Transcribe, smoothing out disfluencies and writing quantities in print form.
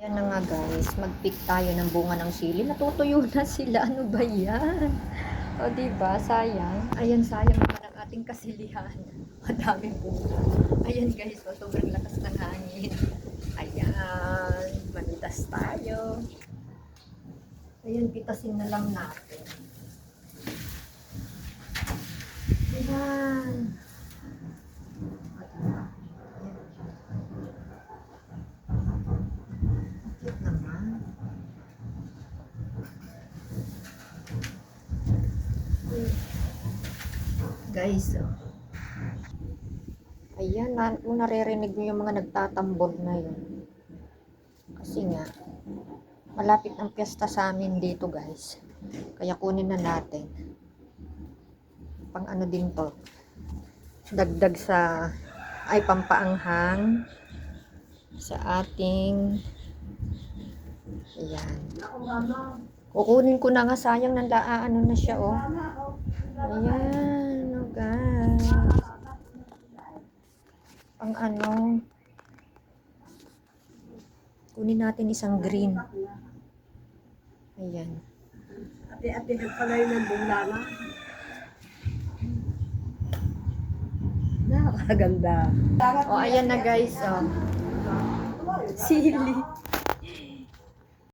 Yan na nga guys, mag-pick tayo ng bunga ng sili. Natutuyo na sila. Ano ba yan? O diba, sayang. Ayan, sayang naman ang ating kasilihan. Ang daming bunga. Ayan guys, sobrang lakas ng hangin. Ayan, manitas tayo. Ayan, pitasin na lang natin. Ayan. Cute naman. Guys, oh. Ayan, kung naririnig nyo yung mga nagtatambol na yun. Kasi nga, malapit ang piyesta sa amin dito guys. Kaya kunin na natin. Pang ano din to. Dagdag sa, ay pampaanghang sa ating, ayan. Kukunin ko na nga, sayang ano na siya oh. Ayan, oh guys. Pang ano, kunin natin isang green. Ayan. Ate-ate nagpalay ng bunglama. Nakakaganda. O, ayan na guys, oh. Sili.